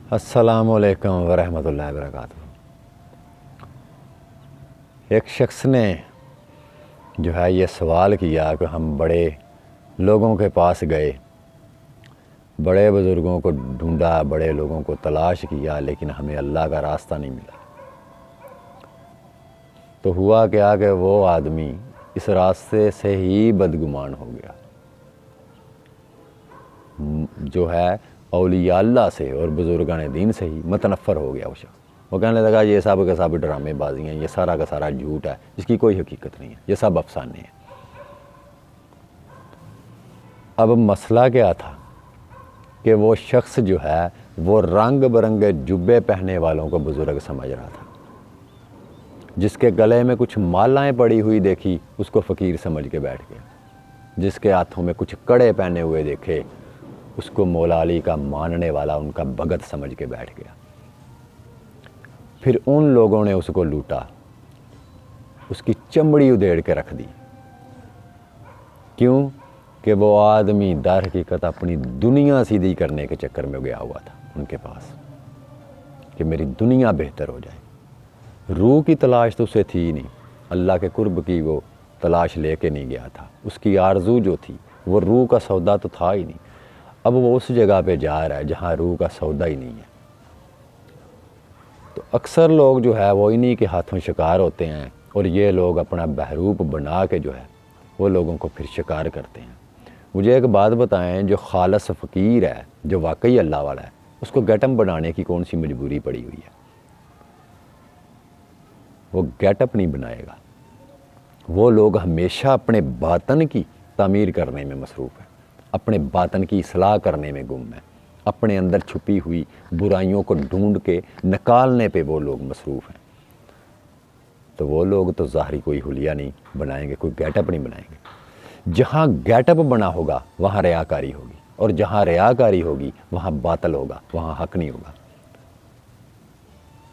अस्सलामुअलैकुम वरहमतुल्लाहि वबरकातुहू। एक शख्स ने जो है ये सवाल किया कि हम बड़े लोगों के पास गए, बड़े बुज़ुर्गों को ढूंढा, बड़े लोगों को तलाश किया, लेकिन हमें अल्लाह का रास्ता नहीं मिला। तो हुआ क्या कि वो आदमी इस रास्ते से ही बदगुमान हो गया। जो है औलिया अल्लाह से और बुज़ुर्गान दीन से ही मतनफ़र हो गया वो शख्स। वो कहने लगा ये सब के सब ड्रामेबाजी हैं, ये सारा का सारा झूठ है, इसकी कोई हकीकत नहीं है, ये सब अफसाने हैं। अब मसला क्या था कि वो शख्स जो है वो रंग बिरंगे जुब्बे पहनने वालों को बुज़ुर्ग समझ रहा था। जिसके गले में कुछ मालाएं पड़ी हुई देखी उसको फ़कीर समझ के बैठ गया। जिसके हाथों में कुछ कड़े पहने हुए देखे उसको मौला अली का मानने वाला, उनका भगत समझ के बैठ गया। फिर उन लोगों ने उसको लूटा, उसकी चमड़ी उधेड़ के रख दी। क्यों कि वो आदमी दर हकीकत अपनी दुनिया सीधी करने के चक्कर में गया हुआ था उनके पास, कि मेरी दुनिया बेहतर हो जाए। रूह की तलाश तो उसे थी नहीं, अल्लाह के कुर्ब की वो तलाश लेके नहीं गया था। उसकी आरज़ू जो थी वो रूह का सौदा तो था ही नहीं। अब वो उस जगह पे जा रहा है जहाँ रूह का सौदा ही नहीं है। तो अक्सर लोग जो है वो इन्हीं के हाथों शिकार होते हैं, और ये लोग अपना बहरूप बना के जो है वो लोगों को फिर शिकार करते हैं। मुझे एक बात बताएं, जो खालस फ़कीर है, जो वाकई अल्लाह वाला है, उसको गेटअप बनाने की कौन सी मजबूरी पड़ी हुई है? वो गेटअप नहीं बनाएगा। वो लोग हमेशा अपने बातन की तामीर करने में मसरूफ़ है, अपने बातन की इस्लाह करने में गुम है, अपने अंदर छुपी हुई बुराइयों को ढूंढ के निकालने पे वो लोग मसरूफ़ हैं। तो वो लोग तो ज़ाहरी कोई हुलिया नहीं बनाएंगे, कोई गेटअप नहीं बनाएंगे। जहाँ गेटअप बना होगा वहाँ रियाकारी होगी, और जहाँ रियाकारी होगी वहाँ बातल होगा, वहाँ हक नहीं होगा।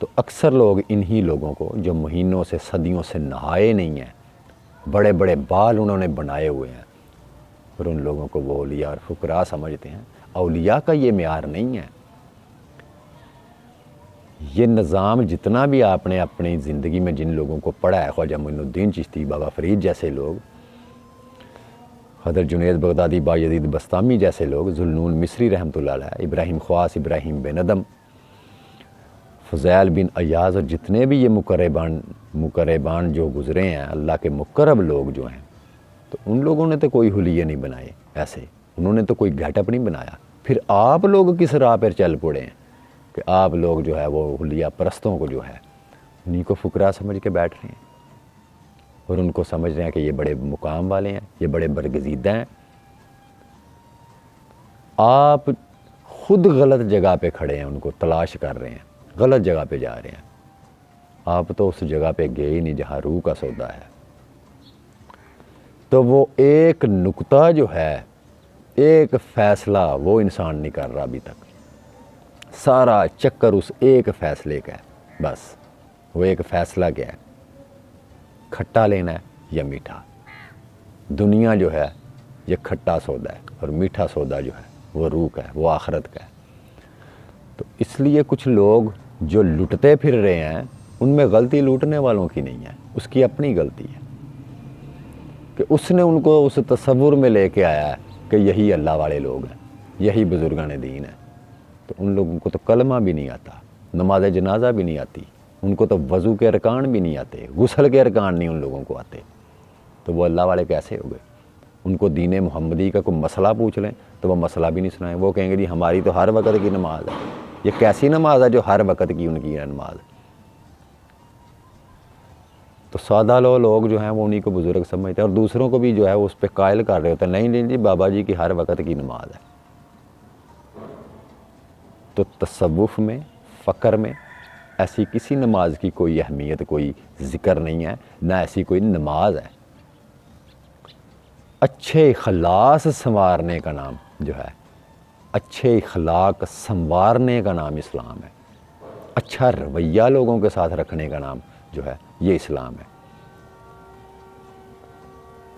तो अक्सर लोग इन्हीं लोगों को, जो महीनों से सदियों से नहाए नहीं हैं, बड़े बड़े बाल उन्होंने बनाए हुए हैं, और उन लोगों को वो औलिया और फुकरा समझते हैं। औलिया का ये म्यार नहीं है। ये निज़ाम जितना भी आपने अपनी ज़िंदगी में जिन लोगों को पढ़ा है, ख्वाजा मोइनुद्दीन चिश्ती, बाबा फरीद जैसे लोग, हज़रत जुनैद बगदादी, बायज़ीद बस्तामी जैसे लोग, ज़ुल्नून मिस्री रहमतुल्लाह अलैह, इब्राहिम ख्वास, इब्राहिम बेनदम, फ़ज़ैल बिन अयाज़, और जितने भी ये मुकर्रबान जो गुज़रे हैं, अल्लाह के मुकर्रब लोग जो हैं, तो उन लोगों ने तो कोई हुलिये नहीं बनाए ऐसे, उन्होंने तो कोई गेटअप नहीं बनाया। फिर आप लोग किस राह पर चल पड़े हैं कि आप लोग जो है वो हुलिया परस्तों को जो है उन्हीं को फुकरा समझ के बैठ रहे हैं, और उनको समझ रहे हैं कि ये बड़े मुकाम वाले हैं, ये बड़े बरगज़ीदा हैं। आप खुद गलत जगह पे खड़े हैं, उनको तलाश कर रहे हैं, गलत जगह पे जा रहे हैं। आप तो उस जगह पे गए ही नहीं जहाँ रूह का सौदा है। तो वो एक नुक्ता जो है, एक फ़ैसला वो इंसान नहीं कर रहा अभी तक। सारा चक्कर उस एक फ़ैसले का है बस। वो एक फ़ैसला क्या है? खट्टा लेना है या मीठा? दुनिया जो है ये खट्टा सौदा है, और मीठा सौदा जो है वो रूह का है, वो आखिरत का है। तो इसलिए कुछ लोग जो लुटते फिर रहे हैं, उनमें गलती लूटने वालों की नहीं है, उसकी अपनी गलती है कि उसने उनको उस तसव्वुर में लेके आया है कि यही अल्लाह वाले लोग हैं, यही बुज़ुर्गान दीन है। तो उन लोगों को तो कलमा भी नहीं आता, नमाज जनाजा भी नहीं आती, उनको तो वज़ू के अरकान भी नहीं आते, गुस्ल के अरकान नहीं उन लोगों को आते। तो वो अल्लाह वाले कैसे हो गए? उनको दीन मोहम्मदी का कोई मसला पूछ लें तो वो मसला भी नहीं सुनाएं। वो कहेंगे जी हमारी तो हर वक्त की नमाज है। ये कैसी नमाज है जो हर वक्त की उनकी नमाज? तो सादा लोग जो हैं वो उन्हीं को बुज़ुर्ग समझते हैं, और दूसरों को भी जो है वो उस पर कायल कर रहे होते हैं, नहीं नहीं जी बाबा जी की हर वक्त की नमाज है। तो तसव्वुफ़ में, फ़क्र में ऐसी किसी नमाज की कोई अहमियत, कोई ज़िक्र नहीं है, ना ऐसी कोई नमाज है। अच्छे इखलास संवारने का नाम जो है, अच्छे इखलाक संवारने का नाम इस्लाम है। अच्छा रवैया लोगों के साथ रखने का नाम जो है ये इस्लाम है।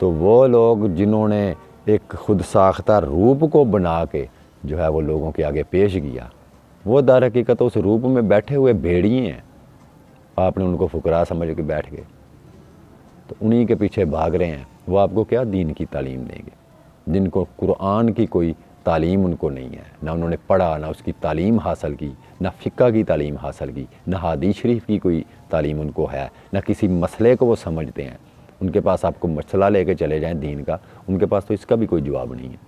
तो वो लोग जिन्होंने एक खुद साख्ता रूप को बना के जो है वो लोगों के आगे पेश किया, वो दर हकीकत उस रूप में बैठे हुए भेड़िए हैं। आपने उनको फुकरा समझ के बैठ गए, तो उन्हीं के पीछे भाग रहे हैं। वो आपको क्या दीन की तालीम देंगे, जिनको कुरान की कोई तालीम उनको नहीं है, ना उन्होंने पढ़ा, ना उसकी तालीम हासिल की, ना फ़िक़्ह की तालीम हासिल की, ना हदीस शरीफ की कोई तालीम उनको है, ना किसी मसले को वो समझते हैं। उनके पास आपको मसला लेके चले जाएं दीन का, उनके पास तो इसका भी कोई जवाब नहीं है।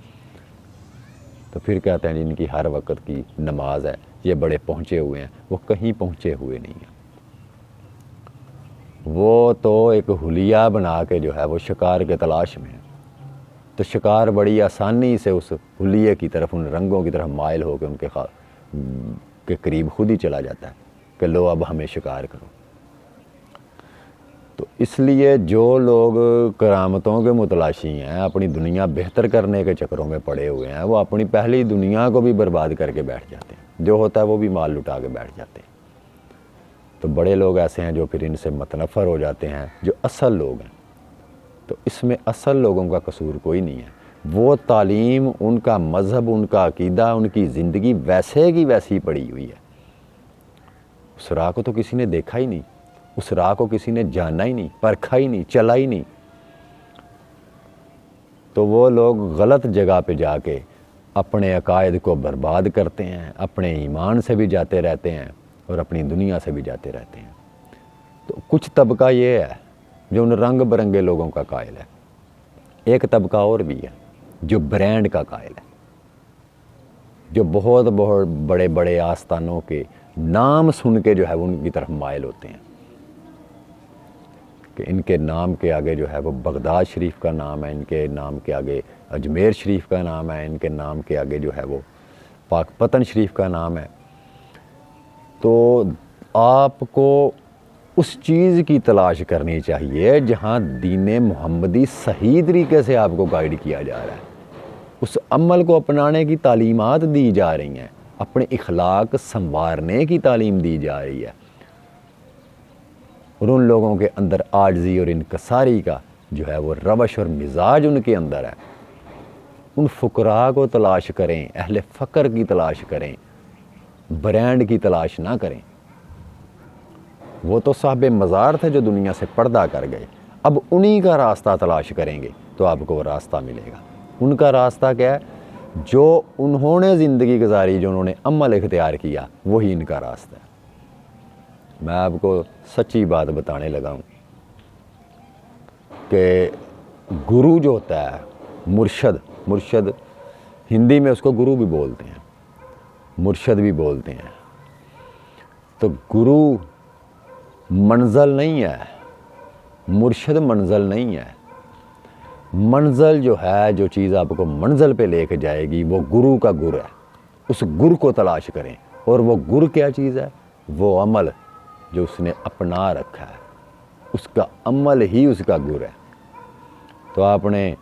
तो फिर कहते हैं जिनकी हर वक्त की नमाज है, ये बड़े पहुँचे हुए हैं। वो कहीं पहुँचे हुए नहीं हैं। वो तो एक हुलिया बना के जो है वो शिकार के तलाश में है। तो शिकार बड़ी आसानी से उस हुलिये की तरफ, उन रंगों की तरफ मायल होकर उनके के करीब खुद ही चला जाता है कि लो अब हमें शिकार करो। तो इसलिए जो लोग करामतों के मुतलाशी हैं, अपनी दुनिया बेहतर करने के चक्करों में पड़े हुए हैं, वो अपनी पहली दुनिया को भी बर्बाद करके बैठ जाते हैं। जो होता है वो भी माल लुटा के बैठ जाते हैं। तो बड़े लोग ऐसे हैं जो फिर इनसे मतनफ़र हो जाते हैं, जो असल लोग हैं। तो इसमें असल लोगों का कसूर कोई नहीं है। वो तालीम, उनका मज़हब, उनका अकीदा, उनकी ज़िंदगी वैसे की वैसी पड़ी हुई है। उस राह को तो किसी ने देखा ही नहीं, उस राह को किसी ने जाना ही नहीं, परखा ही नहीं, चला ही नहीं। तो वो लोग गलत जगह पे जाके अपने अकायद को बर्बाद करते हैं, अपने ईमान से भी जाते रहते हैं और अपनी दुनिया से भी जाते रहते हैं। तो कुछ तबका ये है जो उन रंग बिरंगे लोगों का कायल है। एक तबका और भी है जो ब्रांड का कायल है, जो बहुत बहुत बड़े बड़े आस्थानों के नाम सुन के जो है वो उनकी तरफ मायल होते हैं कि इनके नाम के आगे जो है वो बगदाद शरीफ का नाम है, इनके नाम के आगे अजमेर शरीफ का नाम है, इनके नाम के आगे जो है वो पाकपतन शरीफ का नाम है। तो आपको उस चीज़ की तलाश करनी चाहिए जहाँ दीन मोहम्मदी सही तरीके से आपको गाइड किया जा रहा है, उस अमल को अपनाने की तालीमात दी जा रही हैं, अपने इखलाक संवारने की तालीम दी जा रही है। और उन लोगों के अंदर आजिज़ी और इनकसारी का जो है वो रवश और मिजाज उनके अंदर है। उन फ़ुकरा को तलाश करें, अहले फ़क्र की तलाश करें, ब्रांड की तलाश ना करें। वो तो साहिब मज़ार थे जो दुनिया से पर्दा कर गए। अब उन्हीं का रास्ता तलाश करेंगे तो आपको वो रास्ता मिलेगा। उनका रास्ता क्या है? जो उन्होंने ज़िंदगी गुजारी, जो उन्होंने अमल इख्तियार किया, वही इनका रास्ता है। मैं आपको सच्ची बात बताने लगा हूँ कि गुरु जो होता है, मुर्शद हिंदी में उसको गुरु भी बोलते हैं, मुर्शद भी बोलते हैं। तो गुरु मंज़िल नहीं है, मुर्शद मंज़िल नहीं है। मंज़िल जो है, जो चीज़ आपको मंज़िल पे लेके जाएगी, वो गुरु का गुर है। उस गुर को तलाश करें। और वो गुर क्या चीज़ है? वो अमल जो उसने अपना रखा है, उसका अमल ही उसका गुर है। तो आपने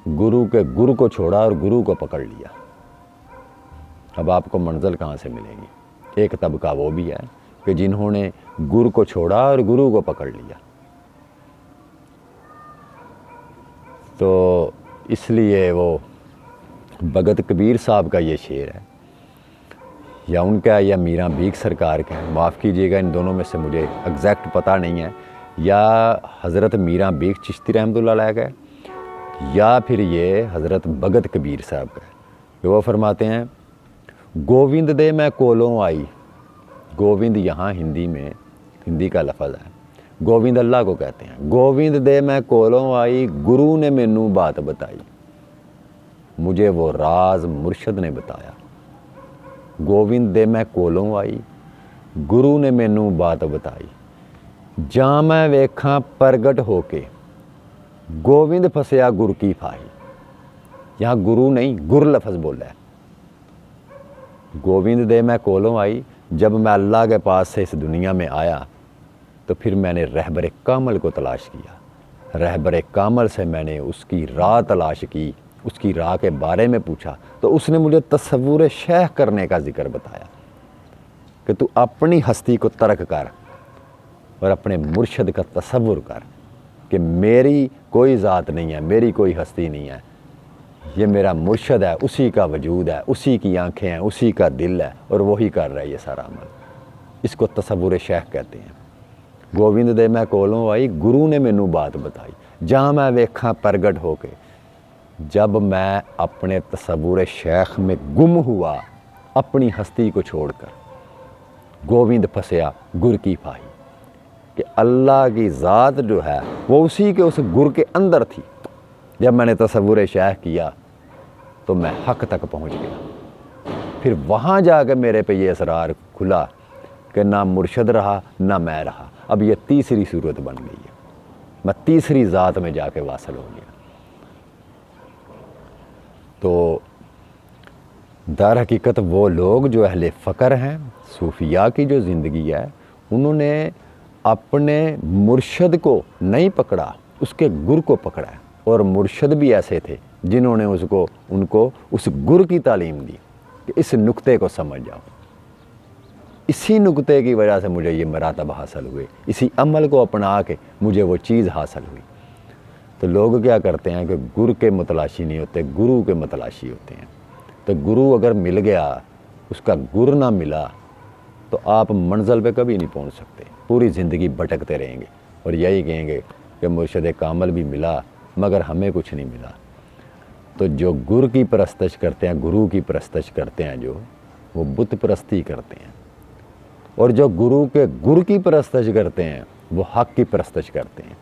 गुरु के गुरु को छोड़ा और गुरु को पकड़ लिया। अब आपको मंज़िल कहाँ से मिलेगी? एक तबका वो भी है कि जिन्होंने गुरु को छोड़ा और गुरु को पकड़ लिया। तो इसलिए वो भगत कबीर साहब का ये शेर है, या उनका या मीरा बीक सरकार का, माफ़ कीजिएगा इन दोनों में से मुझे एग्जैक्ट पता नहीं है, या हज़रत मीरा बीक चिश्ती रहमतुल्लाह अलैह का, या फिर ये हज़रत भगत कबीर साहब का। तो वो फरमाते हैं, गोविंद दे मैं कोलों आई। गोविंद यहाँ हिंदी में, हिंदी का लफ्ज़ है, गोविंद अल्लाह को कहते हैं। गोविंद दे मैं कोलों आई, गुरु ने मैनू बात बताई, मुझे वो राज मुर्शद ने बताया। गोविंद दे मैं कोलों आई, गुरु ने मैनू बात बताई, जा मैं वेखा प्रगट होके, गोविंद फसया गुर की फाही। यहाँ गुरु नहीं, गुर लफ्ज़ बोला है। गोविंद दे मैं कोलों आई, जब मैं अल्लाह के पास से इस दुनिया में आया तो फिर मैंने रहबर कामल को तलाश किया। रहबर कामल से मैंने उसकी राह तलाश की, उसकी राह के बारे में पूछा, तो उसने मुझे तसव्वुर शेख करने का ज़िक्र बताया कि तू अपनी हस्ती को तर्क कर और अपने मुर्शद का तसव्वुर कर कि मेरी कोई ज़ात नहीं है, मेरी कोई हस्ती नहीं है, ये मेरा मुर्शद है, उसी का वजूद है, उसी की आंखें हैं, उसी का दिल है और वही कर रहा है ये सारा अमल। इसको तसव्वुर शेख कहते हैं। गोविंद दे मैं कोलों आई, गुरु ने मैनू बात बताई, जहाँ मैं वेखा प्रगट होके। जब मैं अपने तसव्वुर शेख में गुम हुआ, अपनी हस्ती को छोड़कर, गोविंद फंसया गुर की फाही, कि अल्लाह की ज़ात जो है वो उसी के उस गुर के अंदर थी। जब मैंने तसव्वुर शेख किया तो मैं हक तक पहुंच गया। फिर वहाँ जाकर मेरे पे ये असरार खुला कि ना मुर्शद रहा ना मैं रहा, अब ये तीसरी सूरत बन गई है, मैं तीसरी ज़ात में जाके वासल हो गया। तो दर हकीकत वो लोग जो अहले फ़क्र हैं, सूफिया की जो ज़िंदगी है, उन्होंने अपने मुर्शद को नहीं पकड़ा, उसके गुर को पकड़ा है। और मुर्शद भी ऐसे थे जिन्होंने उनको उस गुर की तालीम दी कि इस नुक्ते को समझ जाओ। इसी नुक्ते की वजह से मुझे ये मरातब हासिल हुए, इसी अमल को अपना के मुझे वो चीज़ हासिल हुई। तो लोग क्या करते हैं कि गुर के मतलाशी नहीं होते, गुरु के मतलाशी होते हैं। तो गुरु अगर मिल गया, उसका गुर ना मिला, तो आप मंजिल पे कभी नहीं पहुंच सकते, पूरी ज़िंदगी भटकते रहेंगे और यही कहेंगे कि मुर्शद कामिल भी मिला मगर हमें कुछ नहीं मिला। तो जो गुर की परस्तश करते हैं, गुरु की परस्तश करते हैं, जो वो बुत परस्ती करते हैं। और जो गुरु के गुर की परस्तश करते हैं वो हक की परस्तश करते हैं।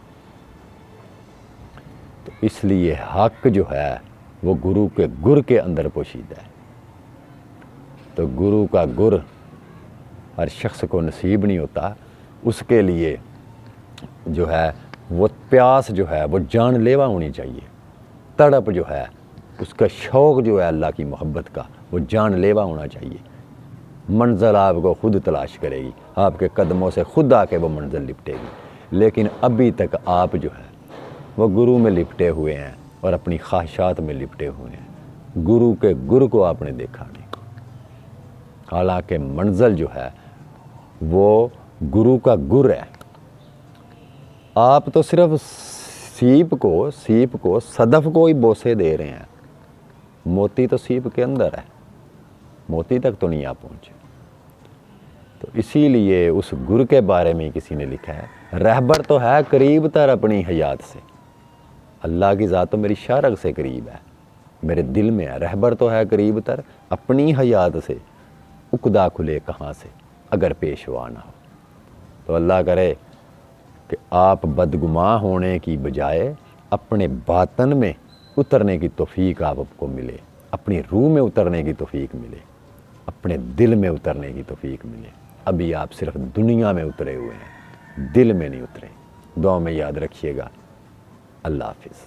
तो इसलिए हक जो है वो गुरु के गुर के अंदर पोशीदा है। तो गुरु का गुर हर शख्स को नसीब नहीं होता, उसके लिए जो है वो प्यास जो है वो जानलेवा होनी चाहिए। तड़प जो है, उसका शौक़ जो है अल्लाह की मोहब्बत का, वो जानलेवा होना चाहिए। मंजिल आपको खुद तलाश करेगी, आपके कदमों से खुद आके वो मंजिल लिपटेगी। लेकिन अभी तक आप जो है वो गुरु में लिपटे हुए हैं और अपनी ख्वाहिशात में लिपटे हुए हैं। गुरु के गुर को आपने देखा नहीं। हालांकि मंजिल जो है वो गुरु का गुर है। आप तो सिर्फ सीप को सदफ को ही बोसे दे रहे हैं, मोती तो सीप के अंदर है, मोती तक तो नहीं आ पहुँचे। तो इसीलिए उस गुर के बारे में किसी ने लिखा है, रहबर तो है करीब तर अपनी हयात से। अल्लाह की ज़ात तो मेरी शारग से करीब है, मेरे दिल में है। रहबर तो है करीब तर अपनी हयात से, उकदा खुले कहाँ से अगर पेशवा ना हो। तो अल्लाह करे कि आप बदगुमां होने की बजाय अपने बातन में उतरने की तौफीक आपको मिले, अपनी रूह में उतरने की तौफीक मिले, अपने दिल में उतरने की तौफीक मिले। अभी आप सिर्फ दुनिया में उतरे हुए हैं, दिल में नहीं उतरे। दुआ में याद रखिएगा। अल्लाह हाफिज़।